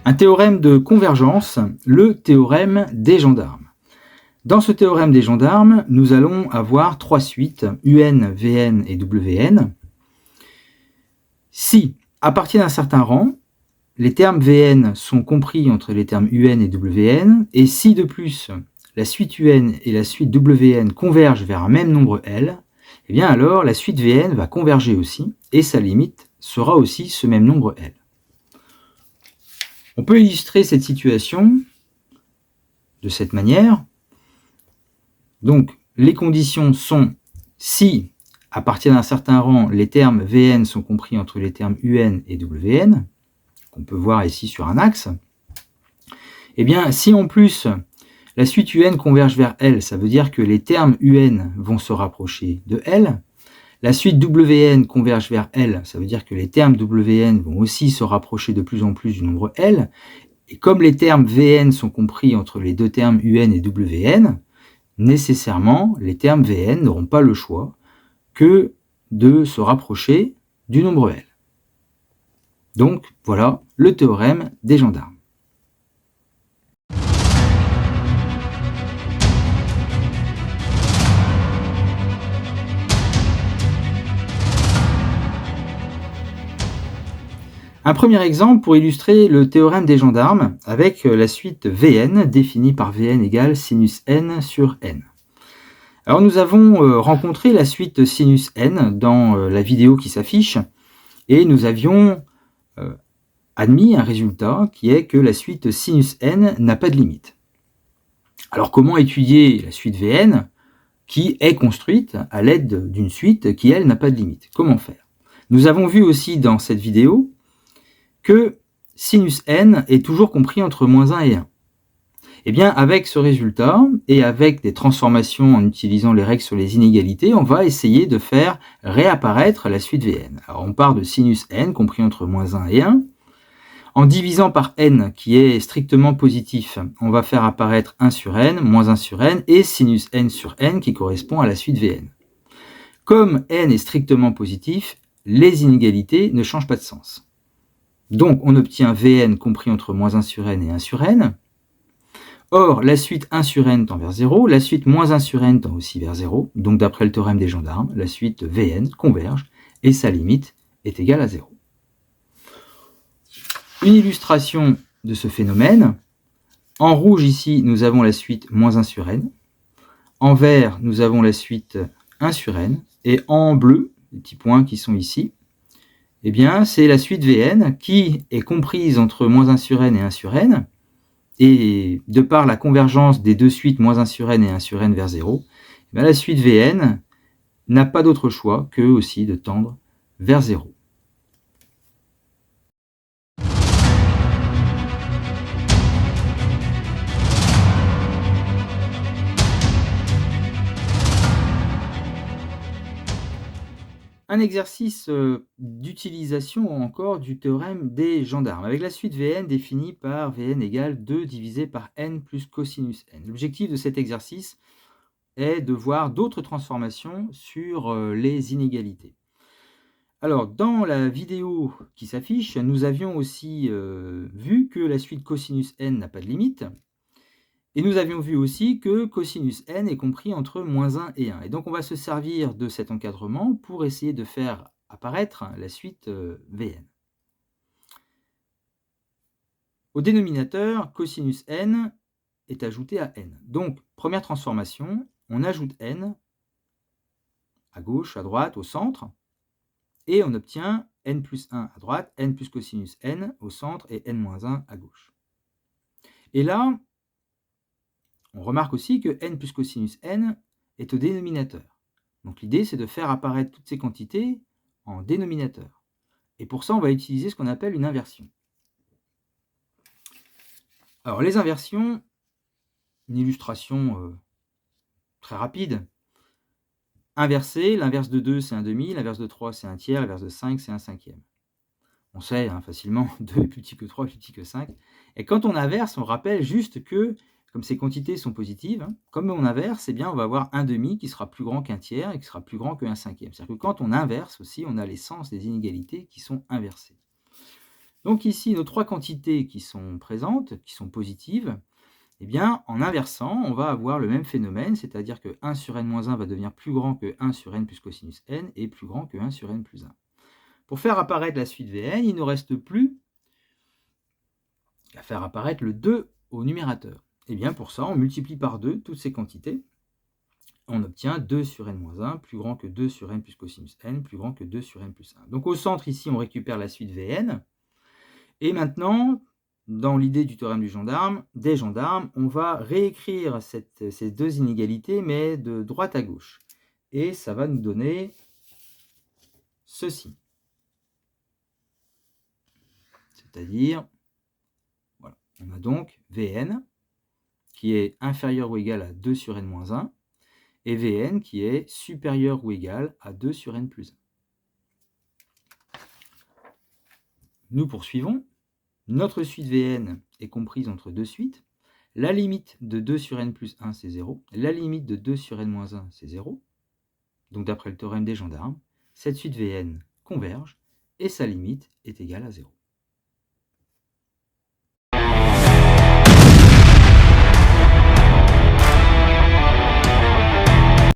Un théorème de convergence, le théorème des gendarmes. Dans ce théorème des gendarmes, nous allons avoir trois suites, UN, Vn et Wn. Si, à partir d'un certain rang, les termes Vn sont compris entre les termes Un et Wn, et si de plus, la suite Un et la suite Wn convergent vers un même nombre L, eh bien alors la suite Vn va converger aussi, et sa limite sera aussi ce même nombre L. On peut illustrer cette situation de cette manière. Donc, les conditions sont si, à partir d'un certain rang, les termes Vn sont compris entre les termes Un et Wn, qu'on peut voir ici sur un axe, et bien, si en plus, la suite Un converge vers L, ça veut dire que les termes Un vont se rapprocher de L. La suite Wn converge vers L, ça veut dire que les termes Wn vont aussi se rapprocher de plus en plus du nombre L. Et comme les termes Vn sont compris entre les deux termes Un et Wn, nécessairement, les termes Vn n'auront pas le choix que de se rapprocher du nombre L. Donc, voilà le théorème des gendarmes. Un premier exemple pour illustrer le théorème des gendarmes avec la suite Vn définie par Vn égale sinus n sur n. Alors nous avons rencontré la suite sinus n dans la vidéo qui s'affiche et nous avions admis un résultat qui est que la suite sinus n n'a pas de limite. Alors comment étudier la suite Vn qui est construite à l'aide d'une suite qui, elle, n'a pas de limite? Comment faire? Nous avons vu aussi dans cette vidéo que sinus n est toujours compris entre -1 et 1. Eh bien, avec ce résultat, et avec des transformations en utilisant les règles sur les inégalités, on va essayer de faire réapparaître la suite Vn. Alors, on part de sinus n compris entre -1 et 1. En divisant par n, qui est strictement positif, on va faire apparaître 1 sur n, -1 sur n, et sinus n sur n, qui correspond à la suite Vn. Comme n est strictement positif, les inégalités ne changent pas de sens. Donc, on obtient Vn compris entre -1 sur n et 1 sur n. Or, la suite 1 sur n tend vers 0, la suite -1 sur n tend aussi vers 0. Donc, d'après le théorème des gendarmes, la suite Vn converge et sa limite est égale à 0. Une illustration de ce phénomène. En rouge, ici, nous avons la suite -1 sur n. En vert, nous avons la suite 1 sur n. Et en bleu, les petits points qui sont ici, eh bien, c'est la suite Vn qui est comprise entre -1 sur n et 1 sur n. Et de par la convergence des deux suites -1 sur n et 1 sur n vers 0, eh bien, la suite Vn n'a pas d'autre choix que aussi de tendre vers 0. Un exercice d'utilisation encore du théorème des gendarmes, avec la suite Vn définie par Vn égale 2 divisé par n plus cosinus n. L'objectif de cet exercice est de voir d'autres transformations sur les inégalités. Alors, dans la vidéo qui s'affiche, nous avions aussi vu que la suite cosinus n n'a pas de limite. Et nous avions vu aussi que cosinus n est compris entre -1 et 1. Et donc, on va se servir de cet encadrement pour essayer de faire apparaître la suite Vn. Au dénominateur, cosinus n est ajouté à n. Donc, première transformation, on ajoute n à gauche, à droite, au centre, et on obtient n plus 1 à droite, n plus cosinus n au centre et n-1 à gauche. Et là, on remarque aussi que n plus cosinus n est au dénominateur. Donc l'idée, c'est de faire apparaître toutes ces quantités en dénominateur. Et pour ça, on va utiliser ce qu'on appelle une inversion. Alors les inversions, une illustration très rapide. Inverser, l'inverse de 2, c'est un demi, l'inverse de 3, c'est un tiers, l'inverse de 5, c'est un cinquième. On sait facilement, 2 est plus petit que 3, plus petit que 5. Et quand on inverse, on rappelle juste que comme ces quantités sont positives, comme on inverse, eh bien, on va avoir un demi qui sera plus grand qu'un tiers et qui sera plus grand qu'un cinquième. C'est-à-dire que quand on inverse aussi, on a les sens des inégalités qui sont inversées. Donc ici, nos trois quantités qui sont présentes, qui sont positives, eh bien, en inversant, on va avoir le même phénomène, c'est-à-dire que 1 sur n-1 va devenir plus grand que 1 sur n plus cosinus n et plus grand que 1 sur n plus 1. Pour faire apparaître la suite Vn, il ne nous reste plus qu'à faire apparaître le 2 au numérateur. Et bien pour ça, on multiplie par 2 toutes ces quantités. On obtient 2 sur n-1 plus grand que 2 sur n plus cosinus n plus grand que 2 sur n plus 1. Donc au centre, ici, on récupère la suite Vn. Et maintenant, dans l'idée du théorème des gendarmes, on va réécrire ces deux inégalités, mais de droite à gauche. Et ça va nous donner ceci. C'est-à-dire, voilà, on a donc Vn qui est inférieur ou égal à 2 sur n-1, et Vn qui est supérieur ou égal à 2 sur n plus 1. Nous poursuivons. Notre suite Vn est comprise entre deux suites. La limite de 2 sur n plus 1, c'est 0. La limite de 2 sur n-1, c'est 0. Donc d'après le théorème des gendarmes, cette suite Vn converge et sa limite est égale à 0.